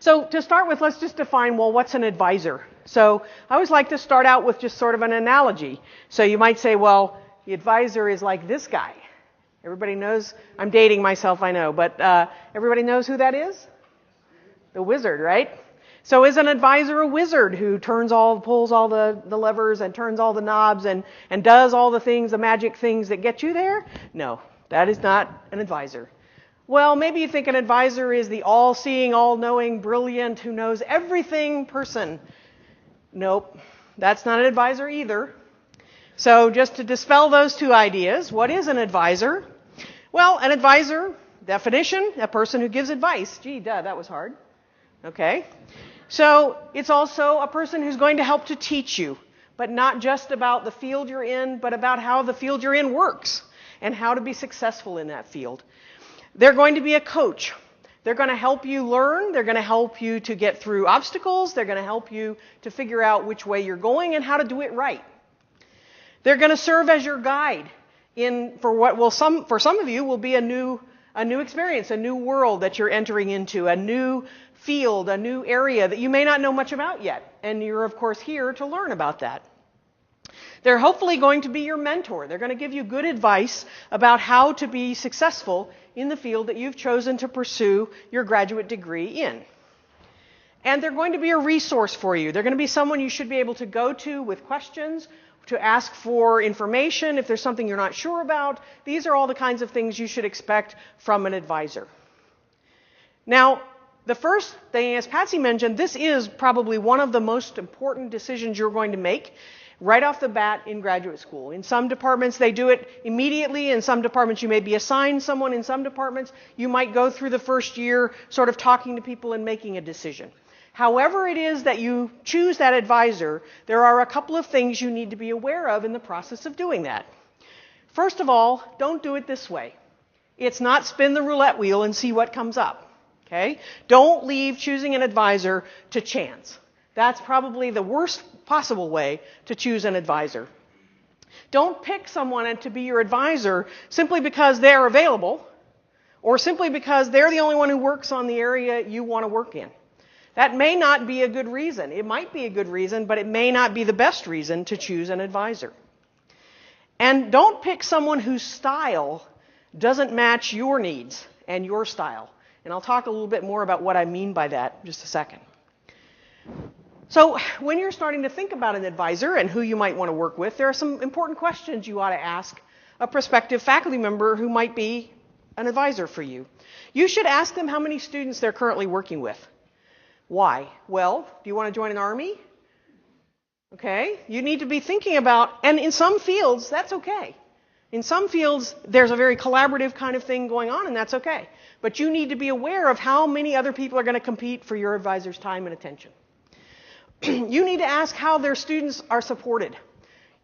So to start with, let's just define, well, what's an advisor? So I always like to start out with just sort of an analogy. So you might say, well, the advisor is like this guy. Everybody knows, I'm dating myself, I know, but everybody knows who that is? The wizard, right? So is an advisor a wizard who pulls all the levers and turns all the knobs and does all the things, the magic things that get you there? No, that is not an advisor. Well, maybe you think an advisor is the all-seeing, all-knowing, brilliant, who knows everything person. Nope, that's not an advisor either. So just to dispel those two ideas, what is an advisor? Well, an advisor, definition, a person who gives advice. Gee, that was hard. Okay. So it's also a person who's going to help to teach you, but not just about the field you're in, but about how the field you're in works and how to be successful in that field. They're going to be a coach. They're going to help you learn. They're going to help you to get through obstacles. They're going to help you to figure out which way you're going and how to do it right. They're going to serve as your guide for what will for some of you will be a new experience, a new world that you're entering into, a new field, a new area that you may not know much about yet. And you're, of course, here to learn about that. They're hopefully going to be your mentor. They're going to give you good advice about how to be successful in the field that you've chosen to pursue your graduate degree in. And they're going to be a resource for you. They're going to be someone you should be able to go to with questions, to ask for information if there's something you're not sure about. These are all the kinds of things you should expect from an advisor. Now, the first thing, as Patsy mentioned, this is probably one of the most important decisions you're going to make right off the bat in graduate school. In some departments, they do it immediately. In some departments, you may be assigned someone. In some departments, you might go through the first year sort of talking to people and making a decision. However it is that you choose that advisor, there are a couple of things you need to be aware of in the process of doing that. First of all, don't do it this way. It's not spin the roulette wheel and see what comes up. Okay? Don't leave choosing an advisor to chance. That's probably the worst possible way to choose an advisor. Don't pick someone to be your advisor simply because they're available or simply because they're the only one who works on the area you want to work in. That may not be a good reason. It might be a good reason, but it may not be the best reason to choose an advisor. And don't pick someone whose style doesn't match your needs and your style. And I'll talk a little bit more about what I mean by that in just a second. So when you're starting to think about an advisor and who you might want to work with, there are some important questions you ought to ask a prospective faculty member who might be an advisor for you. You should ask them how many students they're currently working with. Why? Well, do you want to join an army? Okay. You need to be thinking about, and in some fields, that's okay. In some fields, there's a very collaborative kind of thing going on, and that's okay. But you need to be aware of how many other people are going to compete for your advisor's time and attention. You need to ask how their students are supported.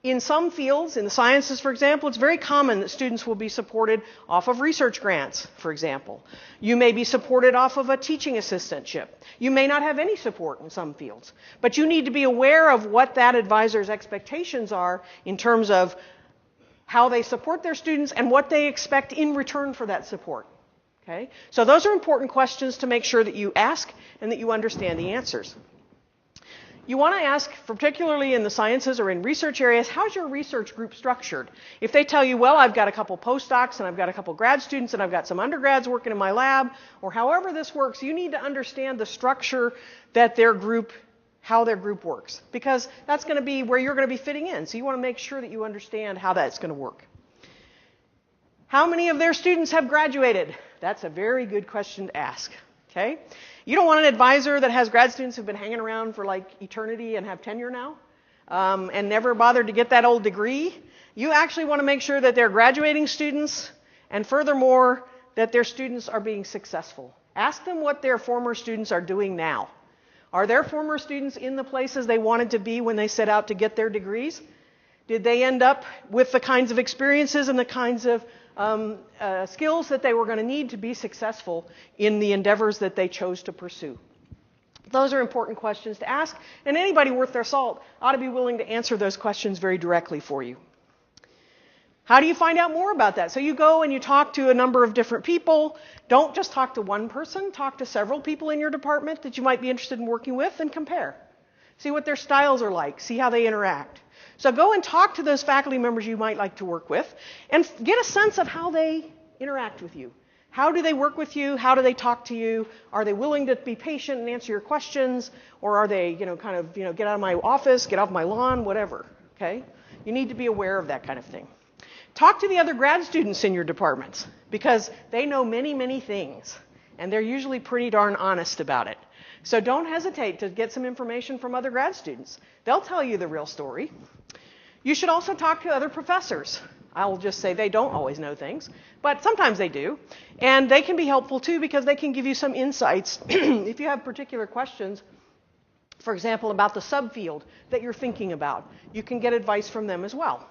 In some fields, in the sciences, for example, it's very common that students will be supported off of research grants, for example. You may be supported off of a teaching assistantship. You may not have any support in some fields. But you need to be aware of what that advisor's expectations are in terms of how they support their students and what they expect in return for that support. Okay? So those are important questions to make sure that you ask and that you understand the answers. You want to ask, particularly in the sciences or in research areas, how's your research group structured? If they tell you, well, I've got a couple postdocs and I've got a couple grad students and I've got some undergrads working in my lab, or however this works, you need to understand the structure that how their group works. Because that's going to be where you're going to be fitting in. So you want to make sure that you understand how that's going to work. How many of their students have graduated? That's a very good question to ask. Okay? You don't want an advisor that has grad students who've been hanging around for like eternity and have tenure now and never bothered to get that old degree. You actually want to make sure that they're graduating students and furthermore that their students are being successful. Ask them what their former students are doing now. Are their former students in the places they wanted to be when they set out to get their degrees? Did they end up with the kinds of experiences and the kinds of skills that they were going to need to be successful in the endeavors that they chose to pursue? Those are important questions to ask, and anybody worth their salt ought to be willing to answer those questions very directly for you. How do you find out more about that? So you go and you talk to a number of different people. Don't just talk to one person. Talk to several people in your department that you might be interested in working with and compare. See what their styles are like. See how they interact. So go and talk to those faculty members you might like to work with and get a sense of how they interact with you. How do they work with you? How do they talk to you? Are they willing to be patient and answer your questions? Or are they, get out of my office, get off my lawn, whatever, okay? You need to be aware of that kind of thing. Talk to the other grad students in your departments because they know many, many things, and they're usually pretty darn honest about it. So don't hesitate to get some information from other grad students. They'll tell you the real story. You should also talk to other professors. I'll just say they don't always know things, but sometimes they do. And they can be helpful too because they can give you some insights if you have particular questions, for example, about the subfield that you're thinking about. You can get advice from them as well.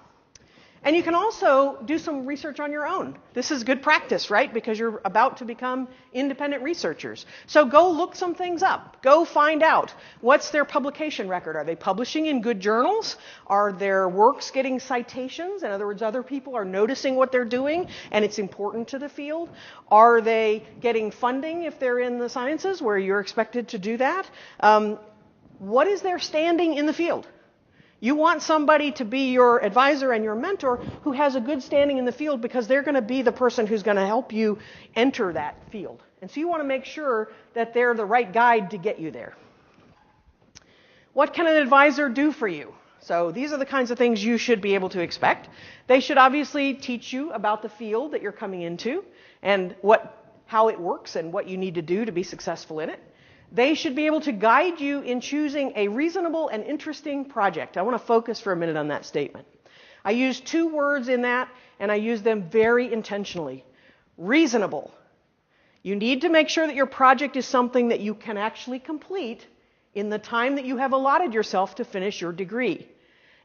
And you can also do some research on your own. This is good practice, right? Because you're about to become independent researchers. So go look some things up. Go find out what's their publication record. Are they publishing in good journals? Are their works getting citations? In other words, other people are noticing what they're doing and it's important to the field. Are they getting funding if they're in the sciences where you're expected to do that? What is their standing in the field? You want somebody to be your advisor and your mentor who has a good standing in the field because they're going to be the person who's going to help you enter that field. And so you want to make sure that they're the right guide to get you there. What can an advisor do for you? So these are the kinds of things you should be able to expect. They should obviously teach you about the field that you're coming into and how it works and what you need to do to be successful in it. They should be able to guide you in choosing a reasonable and interesting project. I want to focus for a minute on that statement. I use two words in that, and I use them very intentionally. Reasonable. You need to make sure that your project is something that you can actually complete in the time that you have allotted yourself to finish your degree.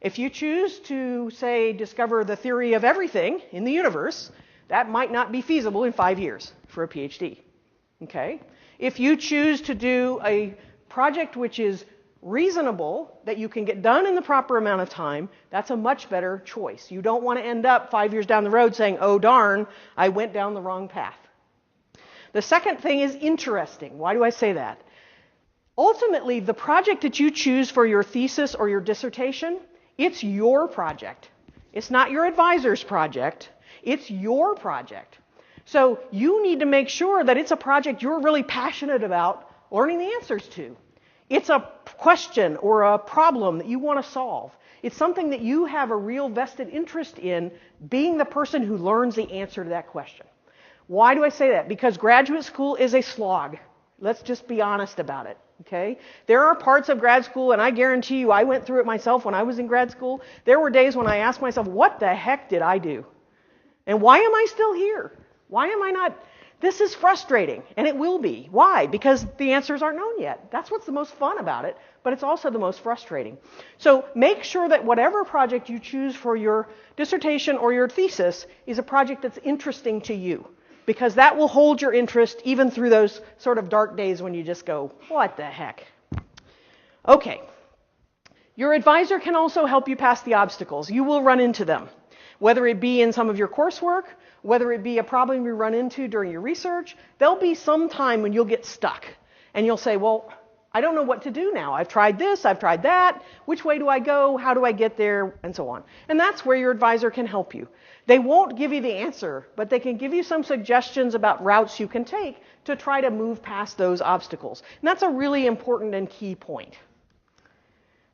If you choose to, say, discover the theory of everything in the universe, that might not be feasible in 5 years for a PhD. Okay? If you choose to do a project which is reasonable, that you can get done in the proper amount of time, that's a much better choice. You don't want to end up 5 years down the road saying, oh darn, I went down the wrong path. The second thing is interesting. Why do I say that? Ultimately, the project that you choose for your thesis or your dissertation, it's your project. It's not your advisor's project. It's your project. So you need to make sure that it's a project you're really passionate about learning the answers to. It's a question or a problem that you want to solve. It's something that you have a real vested interest in being the person who learns the answer to that question. Why do I say that? Because graduate school is a slog. Let's just be honest about it. Okay? There are parts of grad school, and I guarantee you I went through it myself when I was in grad school. There were days when I asked myself, what the heck did I do? And why am I still here? Why am I not? This is frustrating, and it will be. Why? Because the answers aren't known yet. That's what's the most fun about it, but it's also the most frustrating. So make sure that whatever project you choose for your dissertation or your thesis is a project that's interesting to you, because that will hold your interest even through those sort of dark days when you just go, what the heck? Okay. Your advisor can also help you pass the obstacles. You will run into them, whether it be in some of your coursework, whether it be a problem you run into during your research. There'll be some time when you'll get stuck and you'll say, well, I don't know what to do now. I've tried this, I've tried that. Which way do I go? How do I get there? And so on. And that's where your advisor can help you. They won't give you the answer, but they can give you some suggestions about routes you can take to try to move past those obstacles. And that's a really important and key point.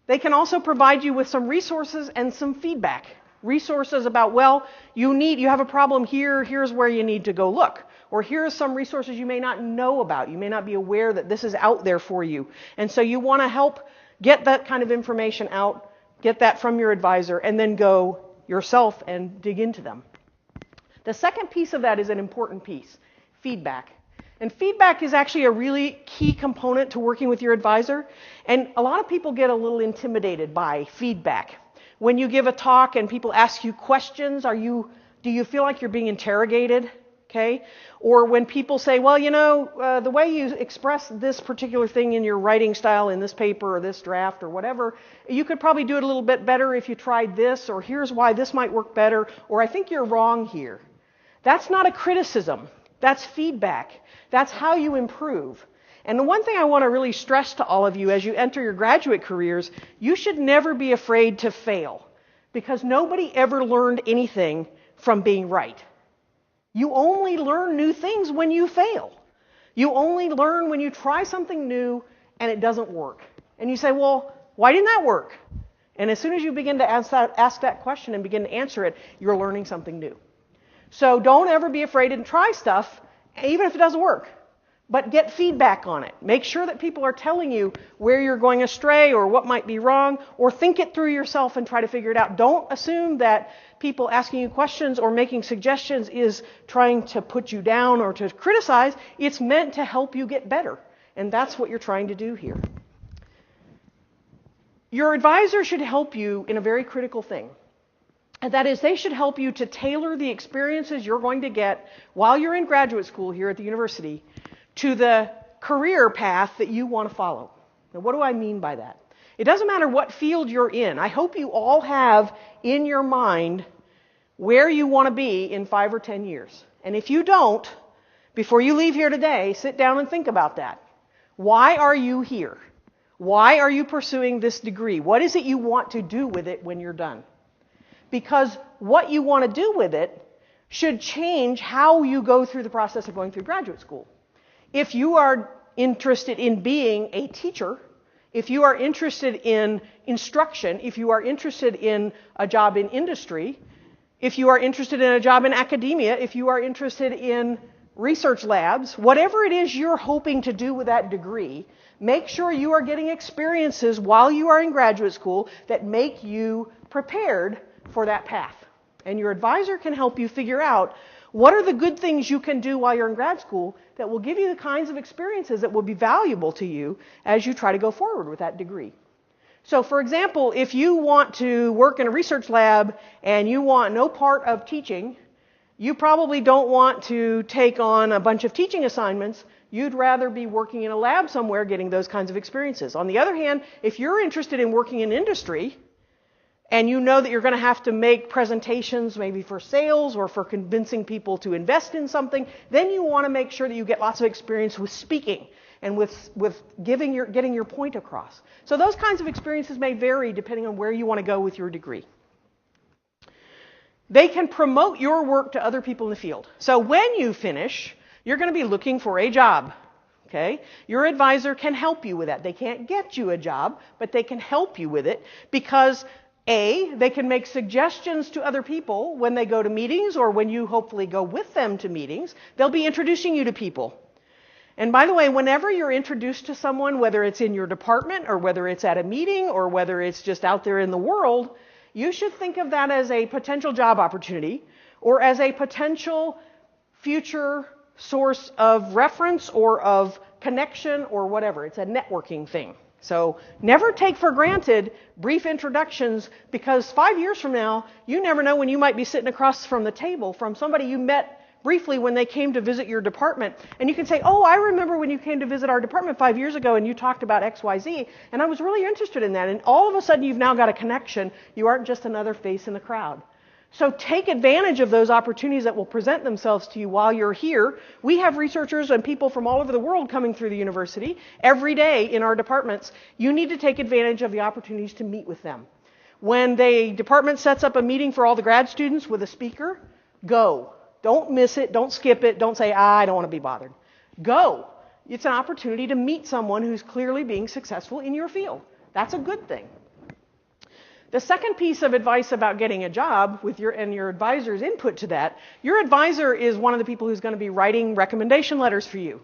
They can also provide you with some resources and some feedback. Resources about, well, you have a problem here, here's where you need to go look. Or here are some resources you may not know about. You may not be aware that this is out there for you. And so you want to help get that kind of information out, get that from your advisor, and then go yourself and dig into them. The second piece of that is an important piece, feedback. And feedback is actually a really key component to working with your advisor. And a lot of people get a little intimidated by feedback. When you give a talk and people ask you questions, do you feel like you're being interrogated? Okay? Or when people say, well, the way you express this particular thing in your writing style in this paper or this draft or whatever, you could probably do it a little bit better if you tried this, or here's why this might work better, or I think you're wrong here. That's not a criticism. That's feedback. That's how you improve. And the one thing I want to really stress to all of you as you enter your graduate careers, you should never be afraid to fail, because nobody ever learned anything from being right. You only learn new things when you fail. You only learn when you try something new and it doesn't work. And you say, well, why didn't that work? And as soon as you begin to ask that question and begin to answer it, you're learning something new. So don't ever be afraid to try stuff, even if it doesn't work. But get feedback on it. Make sure that people are telling you where you're going astray or what might be wrong, or think it through yourself and try to figure it out. Don't assume that people asking you questions or making suggestions is trying to put you down or to criticize. It's meant to help you get better. And that's what you're trying to do here. Your advisor should help you in a very critical thing. And that is, they should help you to tailor the experiences you're going to get while you're in graduate school here at the university to the career path that you want to follow. Now, what do I mean by that? It doesn't matter what field you're in. I hope you all have in your mind where you want to be in 5 or 10 years. And if you don't, before you leave here today, sit down and think about that. Why are you here? Why are you pursuing this degree? What is it you want to do with it when you're done? Because what you want to do with it should change how you go through the process of going through graduate school. If you are interested in being a teacher, if you are interested in instruction, if you are interested in a job in industry, if you are interested in a job in academia, if you are interested in research labs, whatever it is you're hoping to do with that degree, make sure you are getting experiences while you are in graduate school that make you prepared for that path. And your advisor can help you figure out what are the good things you can do while you're in grad school that will give you the kinds of experiences that will be valuable to you as you try to go forward with that degree. So, for example, if you want to work in a research lab and you want no part of teaching, you probably don't want to take on a bunch of teaching assignments. You'd rather be working in a lab somewhere getting those kinds of experiences. On the other hand, if you're interested in working in industry, and you know that you're going to have to make presentations maybe for sales or for convincing people to invest in something, then you want to make sure that you get lots of experience with speaking and with getting your point across. So those kinds of experiences may vary depending on where you want to go with your degree. They can promote your work to other people in the field. So when you finish, you're going to be looking for a job. Okay? Your advisor can help you with that. They can't get you a job, but they can help you with it because they can make suggestions to other people when they go to meetings or when you hopefully go with them to meetings. They'll be introducing you to people. And by the way, whenever you're introduced to someone, whether it's in your department or whether it's at a meeting or whether it's just out there in the world, you should think of that as a potential job opportunity or as a potential future source of reference or of connection or whatever. It's a networking thing. So never take for granted brief introductions, because 5 years from now, you never know when you might be sitting across from the table from somebody you met briefly when they came to visit your department. And you can say, oh, I remember when you came to visit our department 5 years ago and you talked about XYZ, and I was really interested in that. And all of a sudden, you've now got a connection. You aren't just another face in the crowd. So take advantage of those opportunities that will present themselves to you while you're here. We have researchers and people from all over the world coming through the university every day in our departments. You need to take advantage of the opportunities to meet with them. When the department sets up a meeting for all the grad students with a speaker, go. Don't miss it. Don't skip it. Don't say, I don't want to be bothered. Go. It's an opportunity to meet someone who's clearly being successful in your field. That's a good thing. The second piece of advice about getting a job with your advisor's input to that, your advisor is one of the people who's going to be writing recommendation letters for you.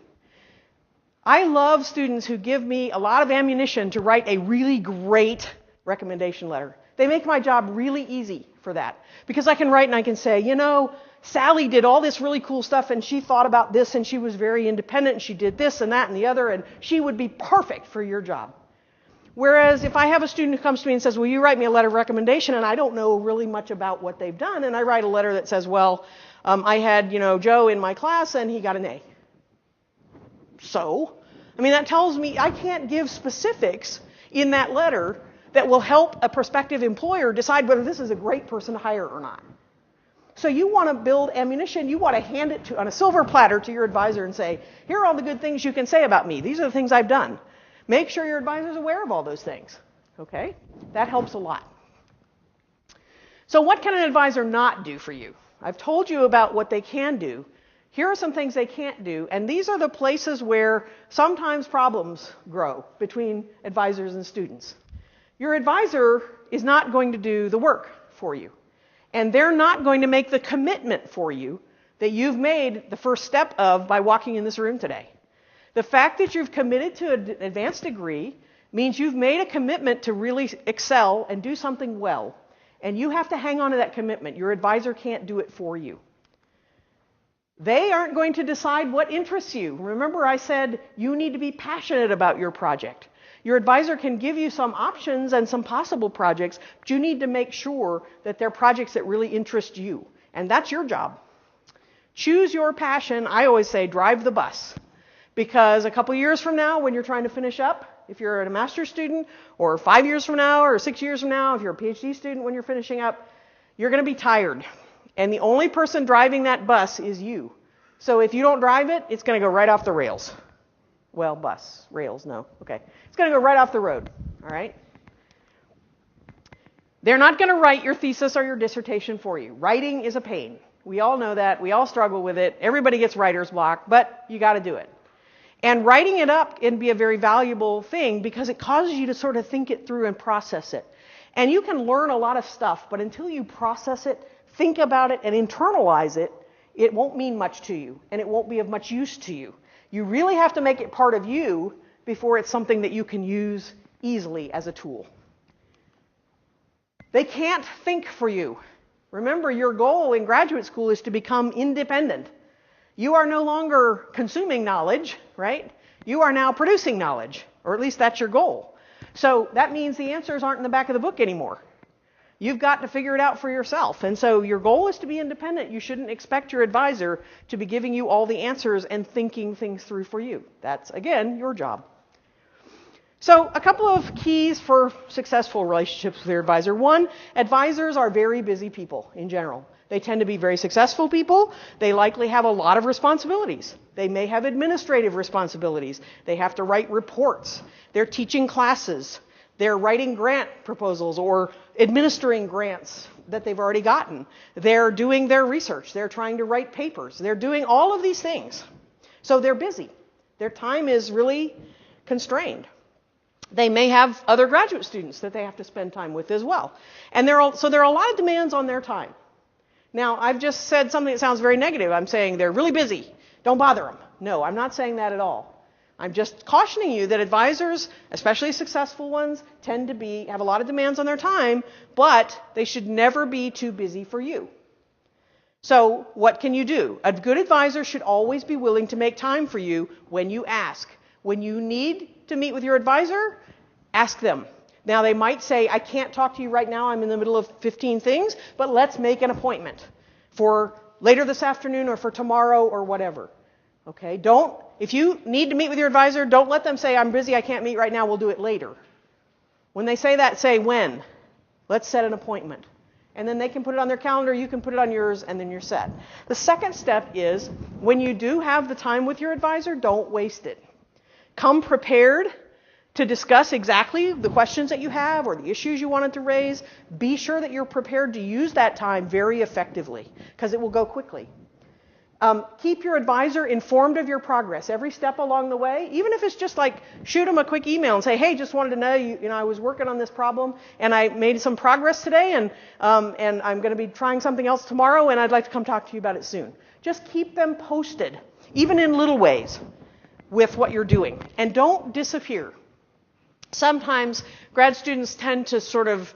I love students who give me a lot of ammunition to write a really great recommendation letter. They make my job really easy for that, because I can write and I can say, Sally did all this really cool stuff and she thought about this and she was very independent and she did this and that and the other and she would be perfect for your job. Whereas if I have a student who comes to me and says, will you write me a letter of recommendation, and I don't know really much about what they've done, and I write a letter that says, well, I had, Joe in my class and he got an A. So, that tells me I can't give specifics in that letter that will help a prospective employer decide whether this is a great person to hire or not. So you want to build ammunition, you want to hand it on a silver platter to your advisor and say, here are all the good things you can say about me. These are the things I've done. Make sure your advisor is aware of all those things. Okay? That helps a lot. So what can an advisor not do for you? I've told you about what they can do. Here are some things they can't do, and these are the places where sometimes problems grow between advisors and students. Your advisor is not going to do the work for you, and they're not going to make the commitment for you that you've made the first step of by walking in this room today. The fact that you've committed to an advanced degree means you've made a commitment to really excel and do something well, and you have to hang on to that commitment. Your advisor can't do it for you. They aren't going to decide what interests you. Remember, I said you need to be passionate about your project. Your advisor can give you some options and some possible projects, but you need to make sure that they're projects that really interest you. And that's your job. Choose your passion. I always say drive the bus. Because a couple years from now, when you're trying to finish up, if you're a master's student, or 5 years from now, or 6 years from now, if you're a PhD student when you're finishing up, you're going to be tired. And the only person driving that bus is you. So if you don't drive it, it's going to go right off the rails. Well, rails, no. Okay. It's going to go right off the road. All right? They're not going to write your thesis or your dissertation for you. Writing is a pain. We all know that. We all struggle with it. Everybody gets writer's block, but you got to do it. And writing it up can be a very valuable thing because it causes you to sort of think it through and process it. And you can learn a lot of stuff, but until you process it, think about it, and internalize it, it won't mean much to you, and it won't be of much use to you. You really have to make it part of you before it's something that you can use easily as a tool. They can't think for you. Remember, your goal in graduate school is to become independent. You are no longer consuming knowledge, right? You are now producing knowledge, or at least that's your goal. So that means the answers aren't in the back of the book anymore. You've got to figure it out for yourself. And so your goal is to be independent. You shouldn't expect your advisor to be giving you all the answers and thinking things through for you. That's, again, your job. So a couple of keys for successful relationships with your advisor. One, advisors are very busy people in general. They tend to be very successful people. They likely have a lot of responsibilities. They may have administrative responsibilities. They have to write reports. They're teaching classes. They're writing grant proposals or administering grants that they've already gotten. They're doing their research. They're trying to write papers. They're doing all of these things. So they're busy. Their time is really constrained. They may have other graduate students that they have to spend time with as well. And so there are a lot of demands on their time. Now, I've just said something that sounds very negative. I'm saying they're really busy. Don't bother them. No, I'm not saying that at all. I'm just cautioning you that advisors, especially successful ones, tend to have a lot of demands on their time, but they should never be too busy for you. So what can you do? A good advisor should always be willing to make time for you when you ask. When you need to meet with your advisor, ask them. Now, they might say, I can't talk to you right now. I'm in the middle of 15 things, but let's make an appointment for later this afternoon or for tomorrow or whatever. Okay? If you need to meet with your advisor, don't let them say, I'm busy, I can't meet right now, we'll do it later. When they say that, say when. Let's set an appointment. And then they can put it on their calendar, you can put it on yours, and then you're set. The second step is, when you do have the time with your advisor, don't waste it. Come prepared to discuss exactly the questions that you have or the issues you wanted to raise. Be sure that you're prepared to use that time very effectively, because it will go quickly. Keep your advisor informed of your progress every step along the way, even if it's just like shoot them a quick email and say, hey, just wanted to know, I was working on this problem and I made some progress today and I'm going to be trying something else tomorrow and I'd like to come talk to you about it soon. Just keep them posted, even in little ways, with what you're doing. And don't disappear. Sometimes grad students tend to sort of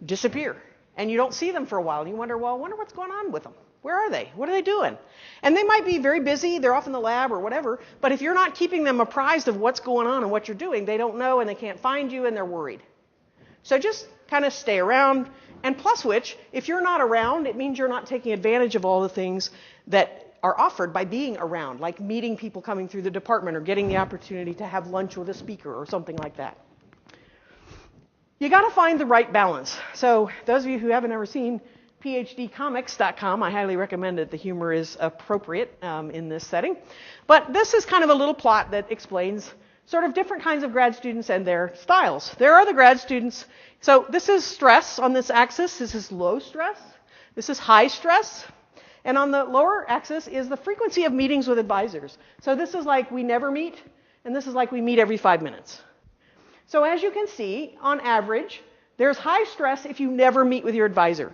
disappear and you don't see them for a while and you wonder, well, I wonder what's going on with them. Where are they? What are they doing? And they might be very busy. They're off in the lab or whatever. But if you're not keeping them apprised of what's going on and what you're doing, they don't know and they can't find you and they're worried. So just kind of stay around. And plus which, if you're not around, it means you're not taking advantage of all the things that are offered by being around, like meeting people coming through the department or getting the opportunity to have lunch with a speaker or something like that. You got to find the right balance. So those of you who haven't ever seen PhDcomics.com, I highly recommend it. The humor is appropriate in this setting. But this is kind of a little plot that explains sort of different kinds of grad students and their styles. There are the grad students. So this is stress on this axis. This is low stress. This is high stress. And on the lower axis is the frequency of meetings with advisors. So this is like we never meet, and this is like we meet every 5 minutes. So as you can see, on average, there's high stress if you never meet with your advisor,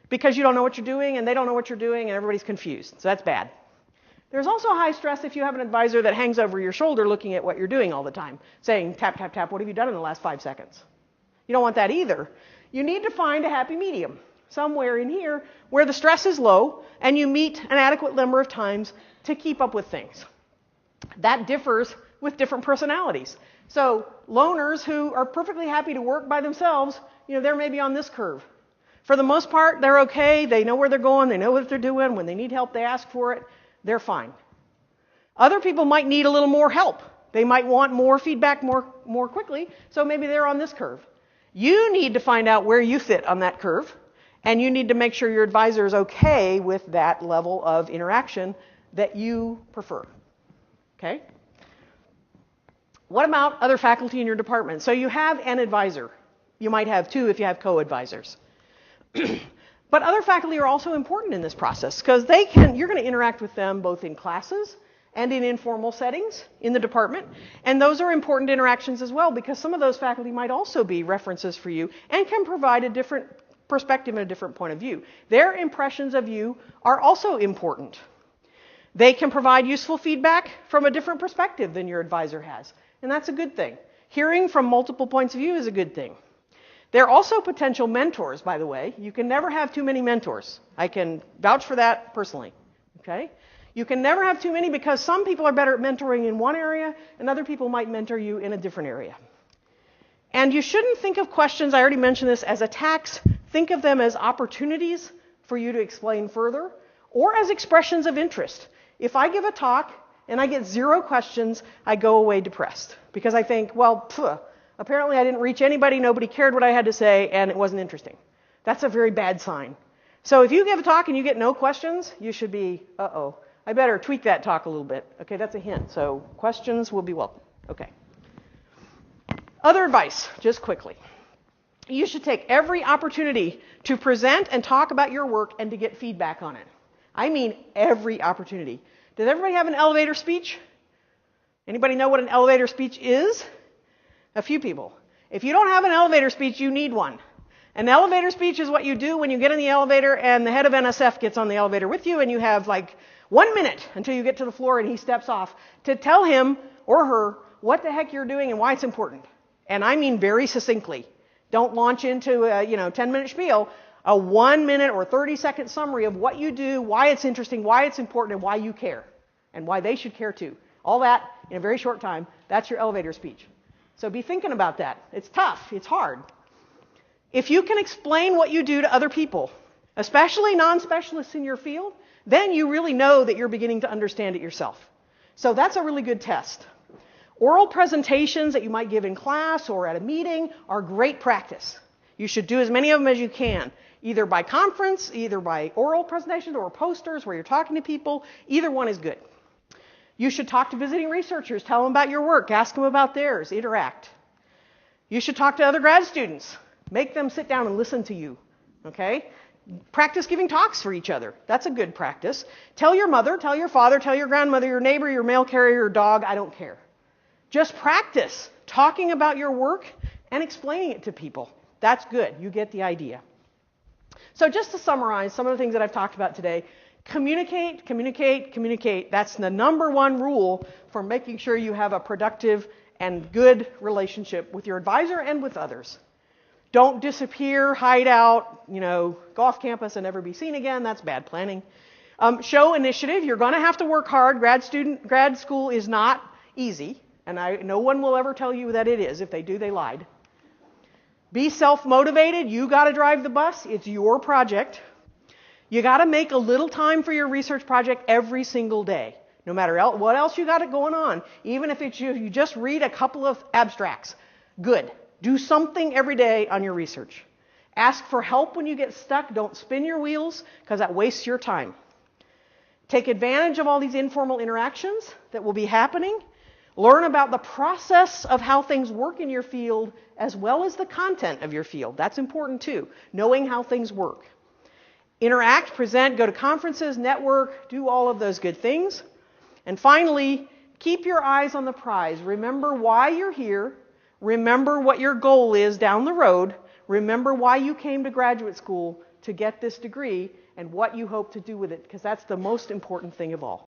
because you don't know what you're doing, and they don't know what you're doing, and everybody's confused. So that's bad. There's also high stress if you have an advisor that hangs over your shoulder looking at what you're doing all the time, saying, tap, tap, tap, what have you done in the last 5 seconds? You don't want that either. You need to find a happy medium somewhere in here where the stress is low and you meet an adequate number of times to keep up with things. That differs with different personalities. So loners who are perfectly happy to work by themselves, they're maybe on this curve. For the most part, they're okay. They know where they're going. They know what they're doing. When they need help, they ask for it. They're fine. Other people might need a little more help. They might want more feedback more quickly, so maybe they're on this curve. You need to find out where you fit on that curve, and you need to make sure your advisor is okay with that level of interaction that you prefer. Okay? What about other faculty in your department? So you have an advisor. You might have 2 if you have co-advisors. But other faculty are also important in this process because you're going to interact with them both in classes and in informal settings in the department. And those are important interactions as well because some of those faculty might also be references for you and can provide a different perspective and a different point of view. Their impressions of you are also important. They can provide useful feedback from a different perspective than your advisor has. And that's a good thing. Hearing from multiple points of view is a good thing. They're also potential mentors, by the way. You can never have too many mentors. I can vouch for that personally. Okay? You can never have too many because some people are better at mentoring in one area and other people might mentor you in a different area. And you shouldn't think of questions, I already mentioned this, as attacks. Think of them as opportunities for you to explain further or as expressions of interest. If I give a talk and I get 0 questions, I go away depressed because I think, apparently I didn't reach anybody, nobody cared what I had to say, and it wasn't interesting. That's a very bad sign. So if you give a talk and you get no questions, you should be, I better tweak that talk a little bit. Okay, that's a hint. So questions will be welcome. Okay. Other advice, just quickly. You should take every opportunity to present and talk about your work and to get feedback on it. I mean every opportunity. Does everybody have an elevator speech? Anybody know what an elevator speech is? A few people. If you don't have an elevator speech, you need one. An elevator speech is what you do when you get in the elevator and the head of NSF gets on the elevator with you and you have like 1 minute until you get to the floor and he steps off to tell him or her what the heck you're doing and why it's important. And I mean very succinctly. Don't launch into a 10-minute spiel. A 1 minute or 30-second summary of what you do, why it's interesting, why it's important, and why you care, and why they should care too. All that in a very short time. That's your elevator speech. So be thinking about that. It's tough. It's hard. If you can explain what you do to other people, especially non-specialists in your field, then you really know that you're beginning to understand it yourself. So that's a really good test. Oral presentations that you might give in class or at a meeting are great practice. You should do as many of them as you can, either by conference, either by oral presentations or posters where you're talking to people. Either one is good. You should talk to visiting researchers, tell them about your work, ask them about theirs, interact. You should talk to other grad students. Make them sit down and listen to you, okay? Practice giving talks for each other. That's a good practice. Tell your mother, tell your father, tell your grandmother, your neighbor, your mail carrier, your dog, I don't care. Just practice talking about your work and explaining it to people. That's good. You get the idea. So just to summarize some of the things that I've talked about today, communicate, communicate, communicate. That's the number 1 rule for making sure you have a productive and good relationship with your advisor and with others. Don't disappear, hide out, go off campus and never be seen again. That's bad planning. Show initiative. You're going to have to work hard. Grad school is not easy, and no one will ever tell you that it is. If they do, they lied. Be self-motivated. You got to drive the bus. It's your project. You got to make a little time for your research project every single day, no matter what else you got going on. Even if it's you just read a couple of abstracts. Good. Do something every day on your research. Ask for help when you get stuck. Don't spin your wheels, because that wastes your time. Take advantage of all these informal interactions that will be happening. Learn about the process of how things work in your field, as well as the content of your field. That's important too, knowing how things work. Interact, present, go to conferences, network, do all of those good things. And finally, keep your eyes on the prize. Remember why you're here. Remember what your goal is down the road. Remember why you came to graduate school to get this degree and what you hope to do with it, because that's the most important thing of all.